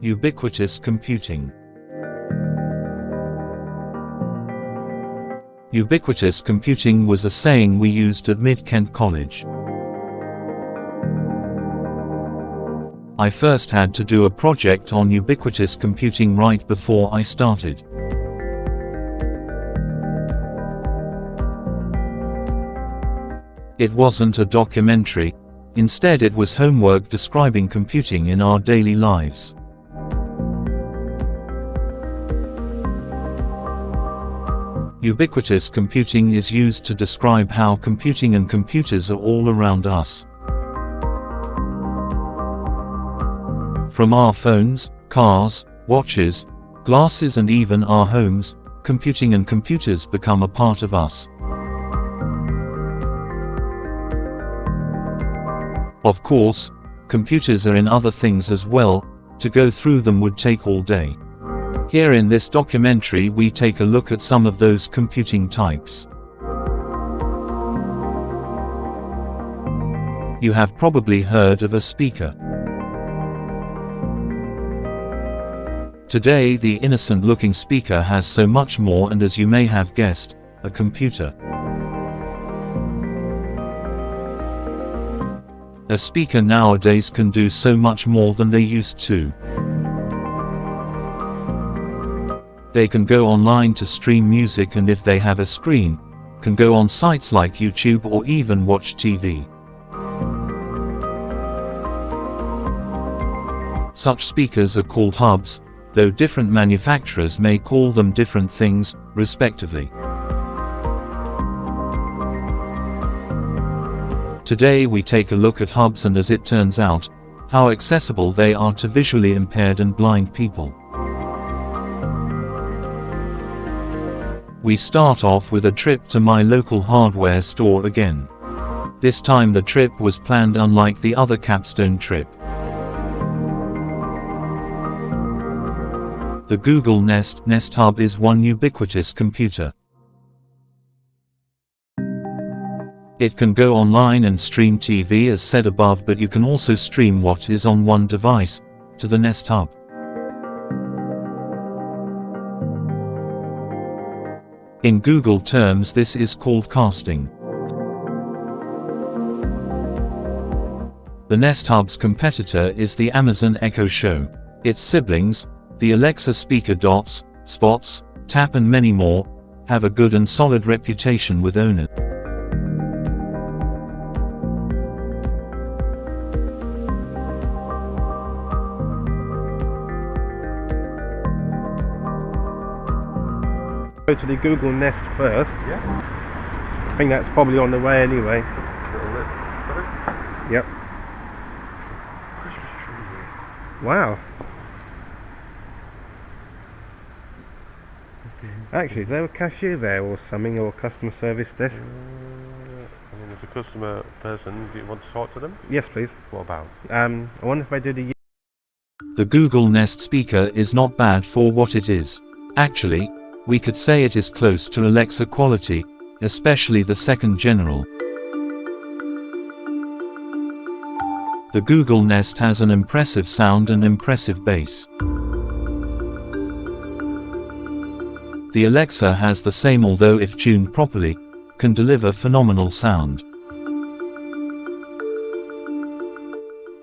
Ubiquitous computing. Ubiquitous computing was a saying we used at Mid-Kent College. I first had to do a project on ubiquitous computing right before I started. It wasn't a documentary, instead it was homework describing computing in our daily lives. Ubiquitous computing is used to describe how computing and computers are all around us. From our phones, cars, watches, glasses and even our homes, computing and computers become a part of us. Of course, computers are in other things as well. To go through them would take all day. Here in this documentary we take a look at some of those computing types. You have probably heard of a speaker. Today the innocent-looking speaker has so much more, and as you may have guessed, a computer. A speaker nowadays can do so much more than they used to. They can go online to stream music, and if they have a screen, can go on sites like YouTube or even watch TV. Such speakers are called hubs, though different manufacturers may call them different things, respectively. Today we take a look at hubs and, as it turns out, how accessible they are to visually impaired and blind people. We start off with a trip to my local hardware store again. This time the trip was planned unlike the other capstone trip. The Google Nest Hub is one ubiquitous computer. It can go online and stream TV as said above, but you can also stream what is on one device to the Nest Hub. In Google terms, this is called casting. The Nest Hub's competitor is the Amazon Echo Show. Its siblings, the Alexa speaker Dots, Spots, Tap and many more, have a good and solid reputation with owners. Go to the Google Nest first. Yeah. I think that's probably on the way anyway. Yep. Christmas tree. Wow. Actually, is there a cashier there or something, or a customer service desk? I mean, as a customer person, do you want to talk to them? Yes, please. What about? I wonder if I do the... The Google Nest speaker is not bad for what it is. Actually, we could say it is close to Alexa quality, especially the second general. The Google Nest has an impressive sound and impressive bass. The Alexa has the same, although if tuned properly, can deliver phenomenal sound.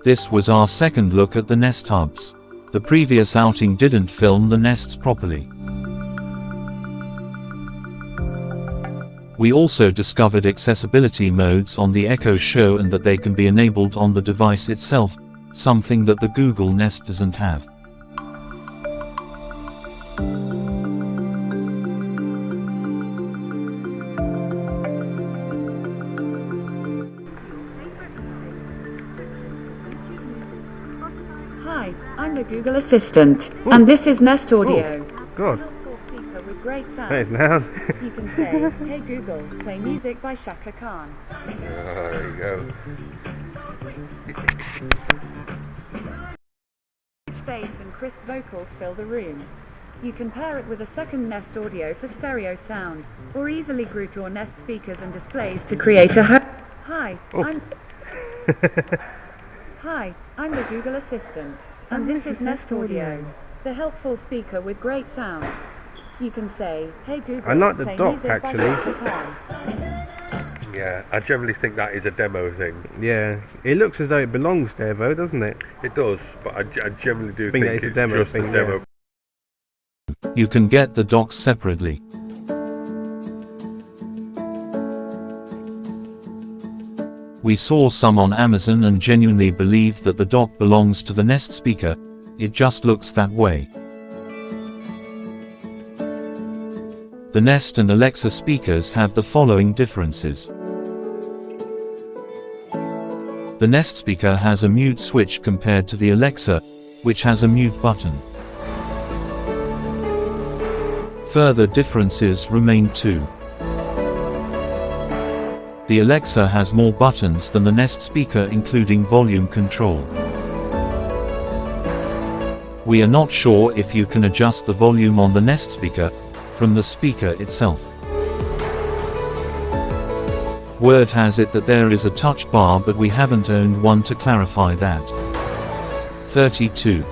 This was our second look at the Nest Hubs. The previous outing didn't film the Nests properly. We also discovered accessibility modes on the Echo Show and that they can be enabled on the device itself, something that the Google Nest doesn't have. Hi, I'm the Google Assistant, and this is Nest Audio. Good. With great sound. There's now. You can say, "Hey Google, play music by Shaka Khan." There you go. Rich bass and crisp vocals fill the room. You can pair it with a second Nest Audio for stereo sound, or easily group your Nest speakers and displays to create a Hi, I'm the Google Assistant. And this is Nest Audio, the helpful speaker with great sound. You can say, "Hey Google, I like the play dock, music by actually. Shaka Khan." Yeah, I generally think that is a demo thing. Yeah, it looks as though it belongs there though, doesn't it? It does, but I generally do Think think that it's a it's demo just thing, a demo. You can get the docks separately. We saw some on Amazon and genuinely believe that the dock belongs to the Nest speaker. It just looks that way. The Nest and Alexa speakers have the following differences. The Nest speaker has a mute switch compared to the Alexa, which has a mute button. Further differences remain too. The Alexa has more buttons than the Nest speaker, including volume control. We are not sure if you can adjust the volume on the Nest speaker from the speaker itself. Word has it that there is a touch bar, but we haven't owned one to clarify that. 32.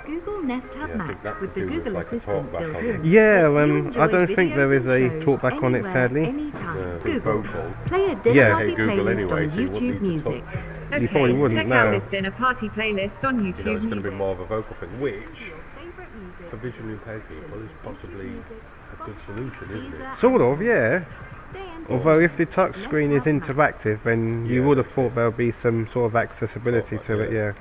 Google Nest Hub Yeah, I think Max that with the could do with Google like a Assistant talkback built on in. it. Yeah, You I enjoy don't think there is a videos talkback on it, anywhere, sadly. anytime. No, Google, vocal. play a Yeah. dinner party Hey Google playlist anyway, on so you wouldn't YouTube need to Music. talk. You probably wouldn't, check out no. this dinner party playlist on YouTube It's going to be Music. more of a vocal thing, which, for visually impaired people, is possibly a good solution, isn't it? Sort of, yeah. Although if the touch screen is interactive, then you Yeah. would have thought there'll be some sort of accessibility Talkback, to it, yeah.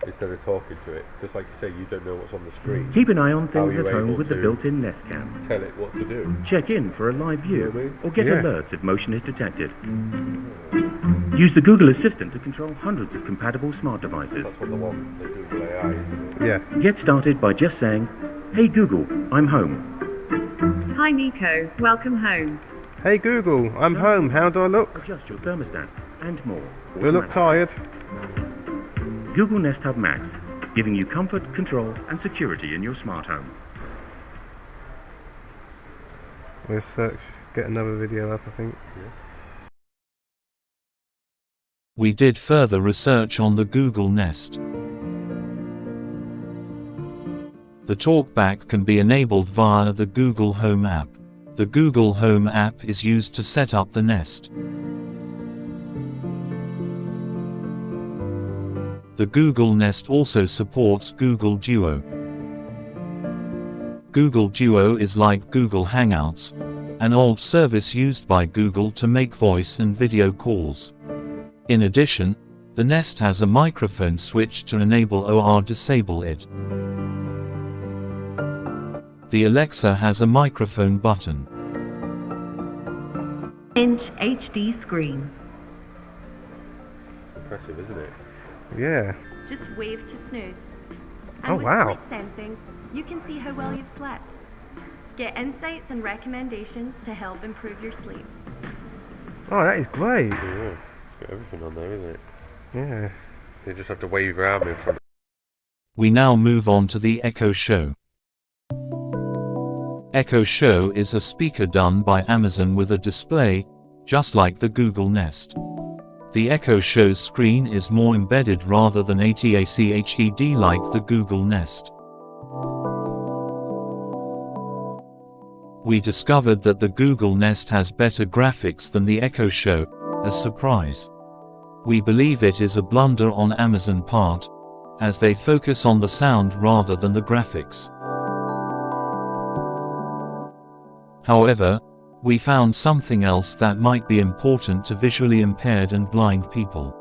Instead of talking to it, just like you say, you don't know what's on the screen. Keep an eye on How things are at you home able with the to built-in Nest Cam. Tell it what to do. Check in for a live You know what I view mean? or get Yeah. alerts if motion is detected. Use the Google Assistant to control hundreds of compatible smart devices. That's what they want, the Google AI, isn't it? Yeah. Get started by just saying, "Hey Google, I'm home." Hi Nico, welcome home. Hey Google, I'm home, how do I look? Adjust your thermostat and more. Do I look tired? Google Nest Hub Max, giving you comfort, control and security in your smart home. We'll search, get another video up, I think. We did further research on the Google Nest. The TalkBack can be enabled via the Google Home app. The Google Home app is used to set up the Nest. The Google Nest also supports Google Duo. Google Duo is like Google Hangouts, an old service used by Google to make voice and video calls. In addition, the Nest has a microphone switch to enable or disable it. The Alexa has a microphone button. Inch HD screen. Impressive, isn't it? Yeah. Just wave to snooze. Oh, And with wow. sleep sensing, you can see how well you've slept. Get insights and recommendations to help improve your sleep. Oh, that is great. Yeah, it's got everything on there, isn't it? Yeah. You just have to wave your arm in front of We now move on to the Echo Show. Echo Show is a speaker done by Amazon with a display, just like the Google Nest. The Echo Show's screen is more embedded rather than ATACHED like the Google Nest. We discovered that the Google Nest has better graphics than the Echo Show, a surprise. We believe it is a blunder on Amazon part, as they focus on the sound rather than the graphics. However, we found something else that might be important to visually impaired and blind people.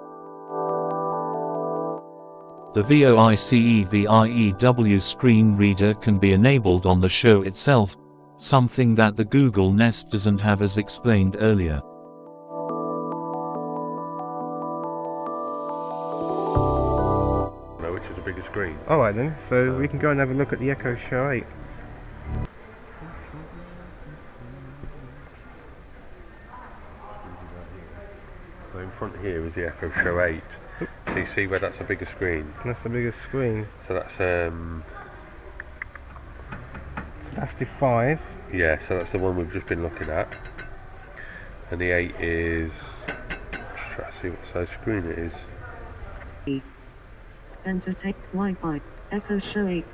The VoiceEVIEW screen reader can be enabled on the show itself, something that the Google Nest doesn't have as explained earlier. which is a bigger screen. Alright then, so we can go and have a look at the Echo Show 8. So in front here is the Echo Show 8. So you see where that's a bigger screen. That's the biggest screen. So that's So that's the 5. yeah, so that's the one we've just been looking at. And the 8 is try to see what size screen it is. Enter take Wi-Fi. Echo Show 8.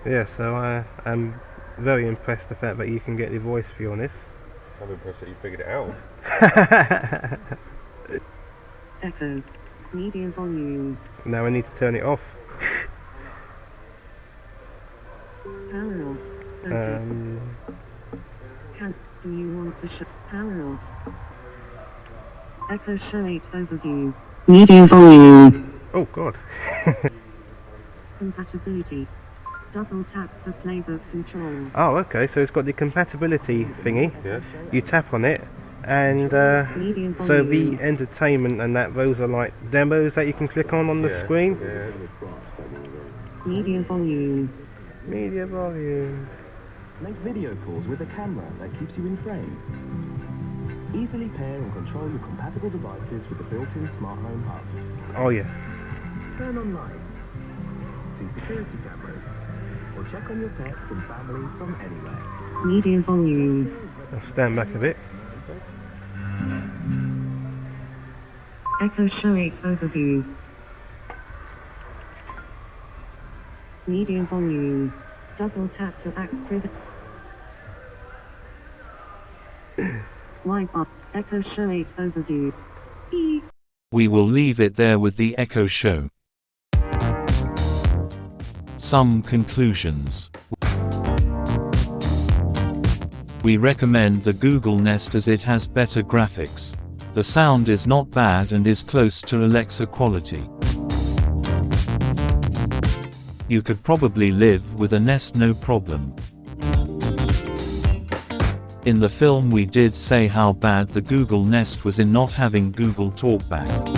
Yeah, so I'm very impressed the fact that you can get the voice for on this. I'm impressed that you figured it out. Echo. Medium volume. Now I need to turn it off. Power off. Okay. Do you want to show power off? Echo Show 8 overview. Medium volume. Oh god. Compatibility. Double tap for playback controls. Oh, okay, so it's got the compatibility thingy. Yes. You tap on it, and Medium so the volume. entertainment and that, those are like demos that you can click on the screen. Yeah. Medium volume. Media volume. Make video calls with a camera that keeps you in frame. Easily pair and control your compatible devices with the built-in smart home hub. Oh yeah. Turn on lights. See security cameras. Or check on your pets and family from anywhere. Medium volume. I'll stand back a bit. Echo Show 8 overview. Medium volume. Double tap to act privacy. Wi-Fi. Echo Show 8 overview. We will leave it there with the Echo Show. Some conclusions. We recommend the Google Nest as it has better graphics. The sound is not bad and is close to Alexa quality. You could probably live with a Nest no problem. In the film we did say how bad the Google Nest was in not having Google Talkback.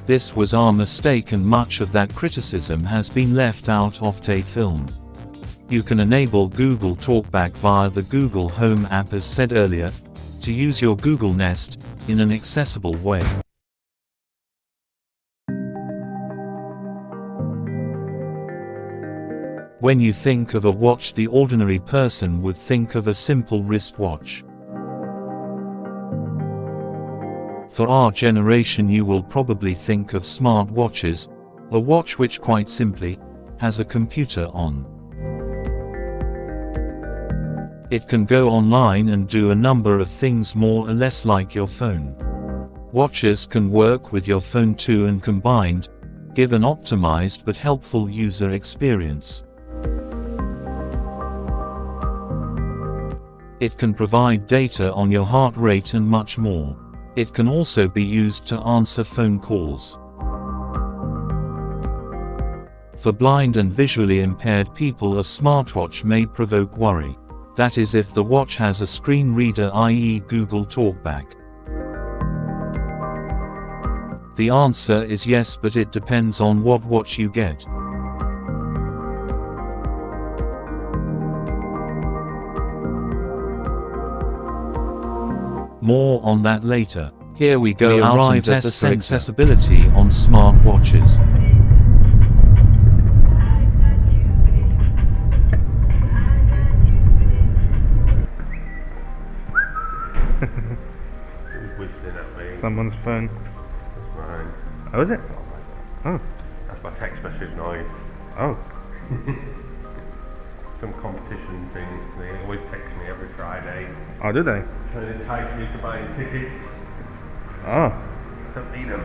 This was our mistake and much of that criticism has been left out of the film. You can enable Google Talkback via the Google Home app as said earlier, to use your Google Nest in an accessible way. When you think of a watch, the ordinary person would think of a simple wristwatch. For our generation you will probably think of smart watches, a watch which quite simply has a computer on. It can go online and do a number of things more or less like your phone. Watches can work with your phone too and combined, give an optimized but helpful user experience. It can provide data on your heart rate and much more. It can also be used to answer phone calls. For blind and visually impaired people, a smartwatch may provoke worry. That is if the watch has a screen reader, i.e. Google Talkback. The answer is yes, but it depends on what watch you get. More on that later. Here we go. We arrived at the accessibility on smart watches. Someone's phone. That's mine. Oh, is it? Oh. That's my text message noise. Oh. Some competition thing. They always text me every Friday. Oh, do they? Trying to entice me to buying tickets. Oh. I don't need them.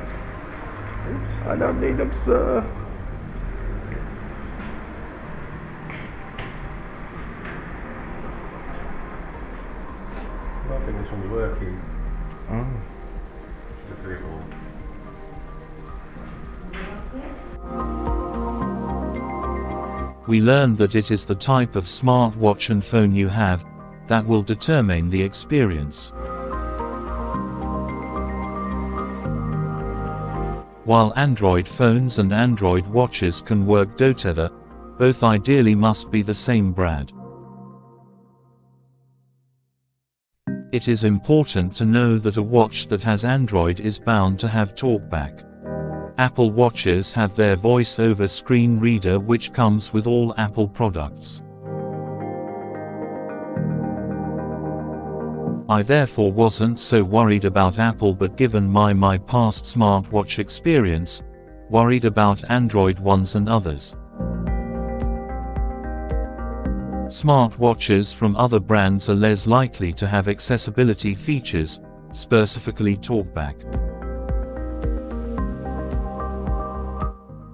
Oops, I don't need them, sir. I think this one's working. Oh. Just a little. We learned that it is the type of smartwatch and phone you have that will determine the experience. While Android phones and Android watches can work together, both ideally must be the same brand. It is important to know that a watch that has Android is bound to have Talkback. Apple watches have their voice-over screen reader, which comes with all Apple products. I therefore wasn't so worried about Apple, but given my past smartwatch experience, worried about Android ones and others. Smartwatches from other brands are less likely to have accessibility features, specifically talkback.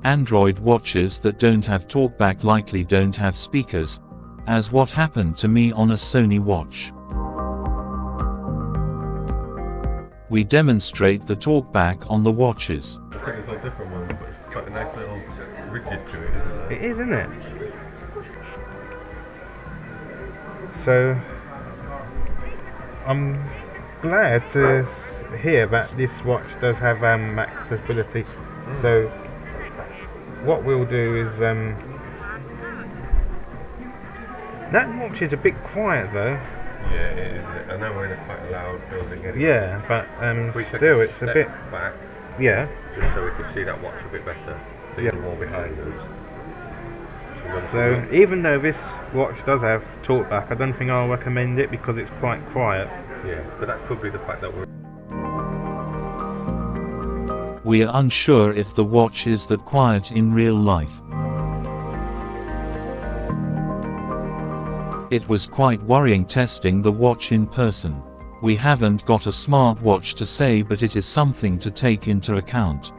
Android watches that don't have talkback likely don't have speakers, as what happened to me on a Sony watch. We demonstrate the talkback on the watches. I think it's a different one, but it's got a nice little rigid to it, isn't it? It is, isn't it? So, I'm glad to hear that this watch does have accessibility. So, what we'll do is, that watch is a bit quiet though. Yeah, it is. I know we're in a quite loud building anyway. Yeah, but We take still it's a bit, back, yeah. just so we can see that watch a bit better. See Yeah. the wall behind us. So even though this watch does have talkback, I don't think I'll recommend it because it's quite quiet. Yeah, but that could be the fact that we're... We are unsure if the watch is that quiet in real life. It was quite worrying testing the watch in person. We haven't got a smartwatch to say, but it is something to take into account.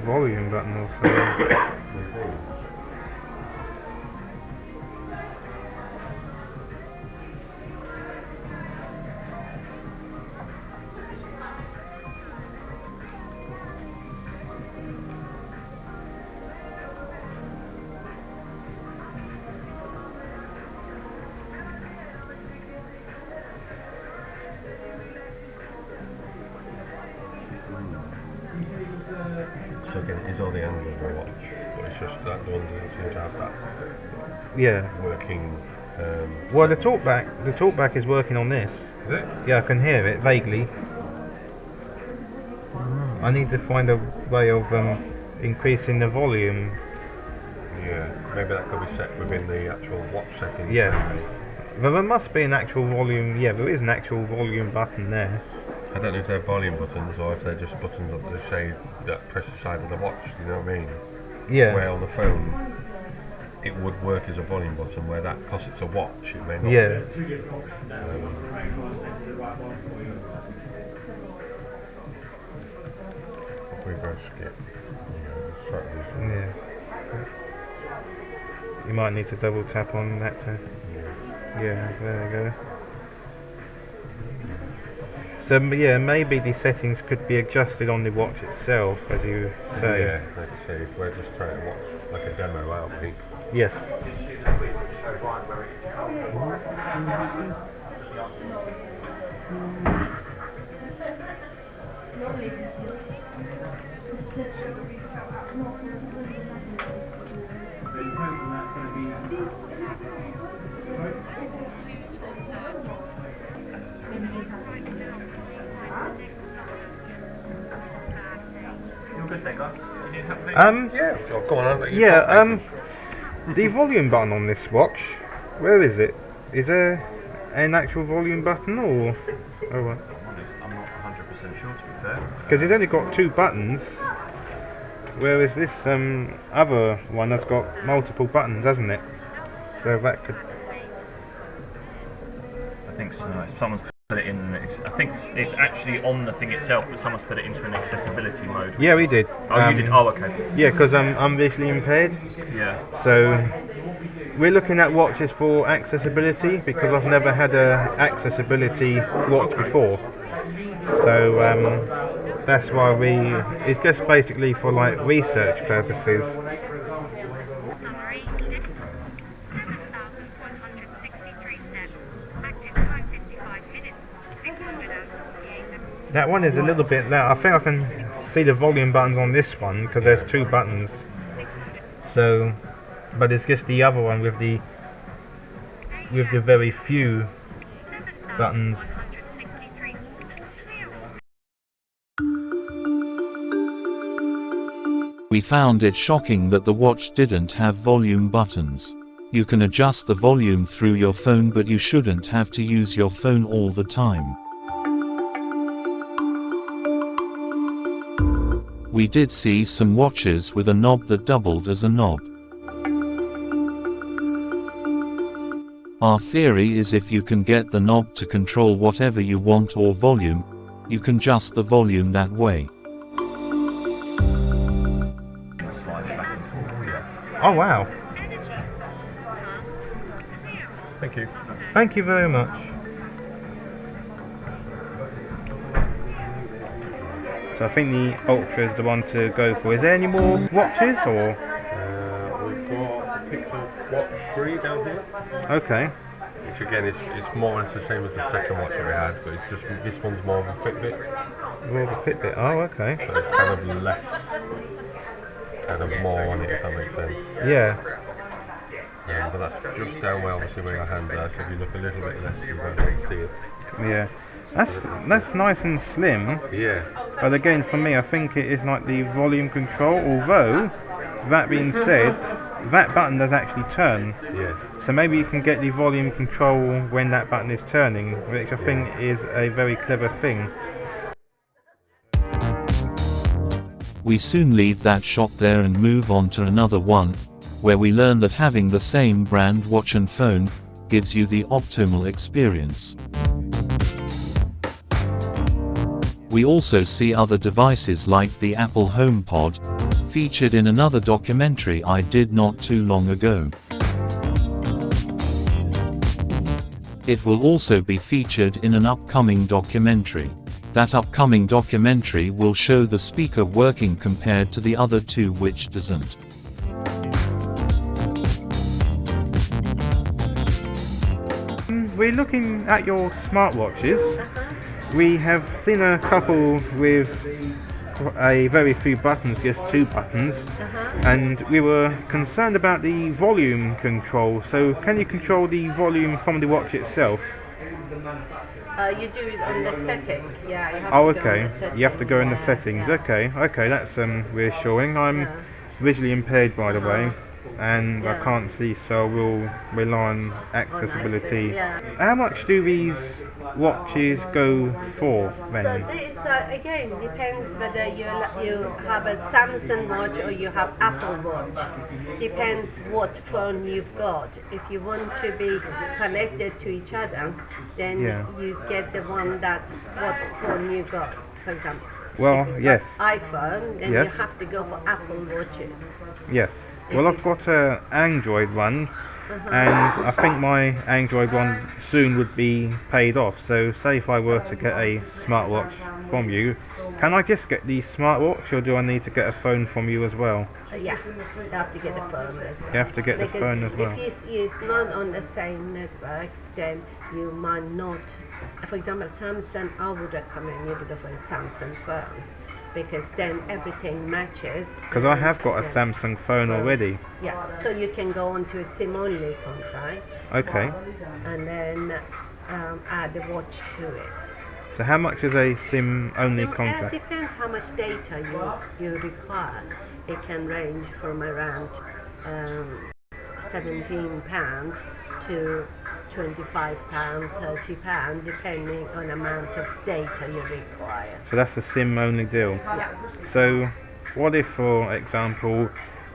Volume button also. So again, it is all the angles of the watch, but it's just that the one doesn't seem to have that Yeah. working... Well, the talkback is working on this. Is it? Yeah, I can hear it vaguely. I need to find a way of increasing the volume. Yeah, maybe that could be set within the actual watch settings. Yes. But there must be an actual volume. Yeah, there is an actual volume button there. I don't know if they're volume buttons or if they're just buttons that say that press the side of the watch, you know what I mean? Yeah. Where on the phone it would work as a volume button, where that, because it's a watch, it may not. Yeah. If we go skip, Yeah. You might need to double tap on that to... Yeah, there we go. So yeah, maybe the settings could be adjusted on the watch itself, as you say. Yeah, like I say, we're just trying to watch like a demo out, I think. Yes. Yeah, so go on, I'll let you Yeah, talk, the volume button on this watch, where is it? Is there an actual volume button or... Oh, right. I'm not 100% sure, to be fair. Because it's only got two buttons, whereas this other one has got multiple buttons, hasn't it? So that could... I think so. If someone's put it in, I think it's actually on the thing itself, but someone's put it into an accessibility mode. Yeah, we did. Oh, you did? Oh, okay. Yeah, because I'm visually impaired. Yeah. So we're looking at watches for accessibility because I've never had a accessibility watch before. So that's why it's just basically for like research purposes. Summary, 7,163 steps. Active time 55 minutes. 648 minutes. That one is a little bit loud. I think I can see the volume buttons on this one because there's two buttons. So, but it's just the other one with the very few buttons. We We found it shocking that the watch didn't have volume buttons. You can adjust the volume through your phone, but you shouldn't have to use your phone all the time. We did see some watches with a knob that doubled as a knob. Our theory is if you can get the knob to control whatever you want or volume, you can adjust the volume that way. Oh wow. Thank you. Thank you very much. So I think the Ultra is the one to go for. Is there any more watches or? We've got a Pixel Watch 3 down here. Okay. Which again is more or less the same as the second watch that we had, but it's just this one's more of a Fitbit. More of a Fitbit. Oh, okay. So it's kind of less, kind of more on it, if that makes sense. Yeah. But that's just down where obviously where your hand is. If you look a little bit less, you won't be able to see it. Yeah. That's nice and slim. Yeah. But again, for me, I think it is like the volume control. Although, that being said, that button does actually turn. Yes. So maybe you can get the volume control when that button is turning, which I think is a very clever thing. We soon leave that shop there and move on to another one, where we learn that having the same brand watch and phone gives you the optimal experience. We also see other devices like the Apple HomePod, featured in another documentary I did not too long ago. It will also be featured in an upcoming documentary. That upcoming documentary will show the speaker working compared to the other two, which doesn't. We're looking at your smartwatches. We have seen a couple with a very few buttons, just 2 buttons, and we were concerned about the volume control. So can you control the volume from the watch itself? You do it on the setting, yeah. You have Oh, to go okay. in the setting. You have to go in the Yeah, settings. yeah. Okay, that's reassuring. I'm visually impaired, by the way, and I Yeah. can't see, so we'll rely on accessibility. yeah. How much do these watches go for So then? this again depends whether you have a Samsung watch or you have Apple watch. Depends what phone you've got. If you want to be connected to each other, then Yeah. you get the one that what phone you got. For example, Well, if you've yes. got iPhone, then Yes. you have to go for Apple watches. Yes. Well, I've got an Android one, and I think my Android one soon would be paid off. So say if I were to get a smartwatch from you, can I just get the smartwatch, or do I need to get a phone from you as well? Yeah, you have to get a phone as well. You have to get the Because phone as well. If it's not on the same network, then you might not. For example, Samsung, I would recommend you to go for a Samsung phone because then everything matches. Because I have got a Yeah. Samsung phone already. Yeah, so you can go onto a SIM-only contract Okay. and then add a watch to it. So how much is a SIM-only So contract? it depends how much data you require. It can range from around £17 to £25, £30, depending on amount of data you require. So that's a SIM-only deal. Yeah. So what if, for example,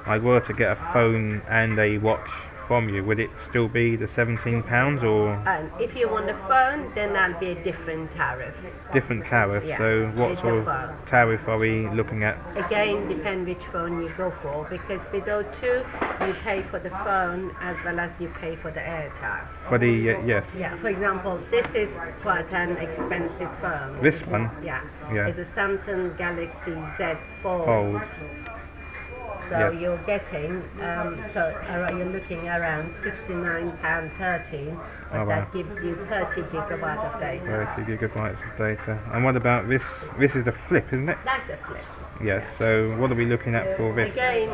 I were to get a phone and a watch from you? Would it still be the £17, or And if you want a phone, then that'll be a different tariff. different tariff? Yes, So what it's sort a of phone. tariff are we looking at? Again, depend which phone you go for, because with O2, you pay for the phone as well as you pay for the airtime. For the yes, Yeah, for example, this is quite an expensive phone. this one, Yeah. Yeah. It's a Samsung Galaxy Z Fold. Fold. So Yes. you're getting, you're looking around £69.13, but Oh, wow. that gives you 30 gigabyte of data. 30 gigabytes of data. And what about this? This is the Flip, isn't it? That's a Flip. Yes, so what are we looking at for this? Again,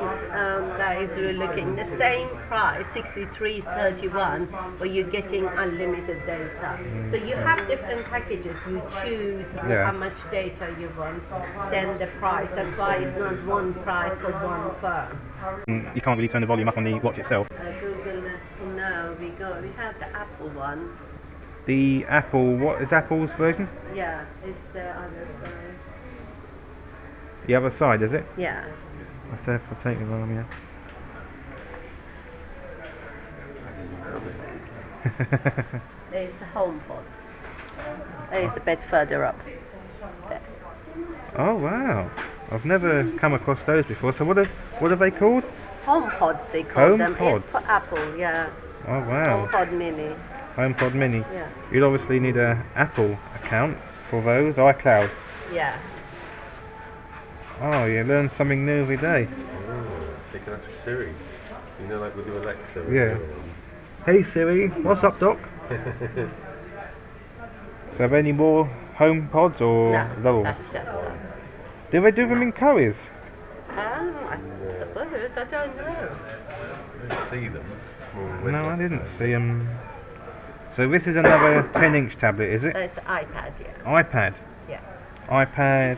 that is we're looking the same price, 63.31, but you're getting unlimited data. So you have different packages. You choose how much data you want, then the price. That's why it's not one price for one phone. You can't really turn the volume up on the watch itself. Google, no, we have the Apple one. The Apple, what is Apple's version? Yeah, it's the other side. The other side, is it? Yeah. I'll take the volume, yeah. There's the HomePod. It's a bit further up. There. Oh wow! I've never come across those before. So what are they called? HomePods they call them. HomePods. It's for Apple, yeah. Oh wow! HomePod Mini. HomePod Mini. Yeah. You'd obviously need an Apple account for those. iCloud. Yeah. Oh, you learn something new every day. Oh, you can ask Siri. You know, like we do Alexa. Yeah. Hey Siri, what's up, Doc? So, have any more HomePods or No, that's just that. Do they do them in colours? I suppose, I don't know. I didn't see them. No, I didn't see them. So this is another 10-inch tablet, is it? It's an iPad, yeah. iPad? Yeah. iPad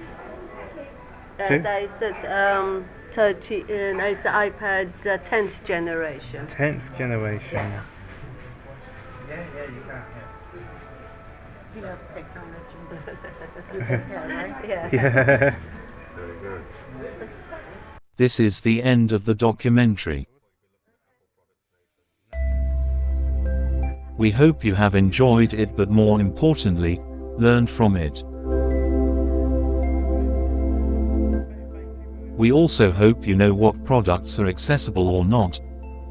2? That is a 30, it's an iPad 10th generation. 10th generation. Yeah. He loves technology. You can tell, right? Yeah. Yeah. Very good. This is the end of the documentary. We hope you have enjoyed it, but more importantly, learned from it. We also hope you know what products are accessible or not,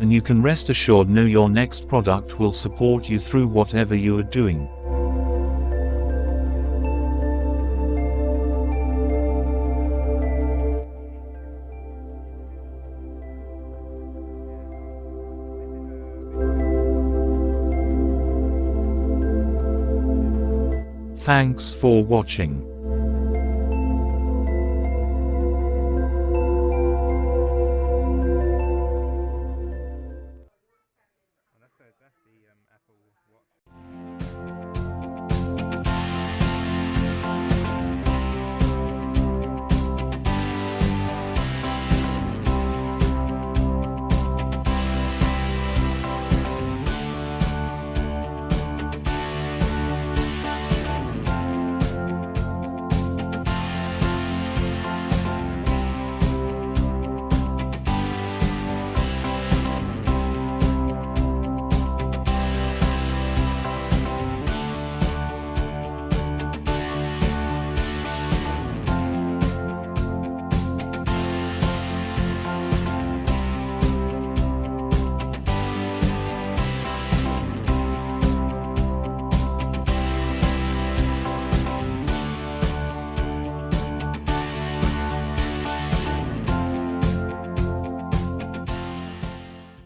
and you can rest assured know your next product will support you through whatever you are doing. Thanks for watching.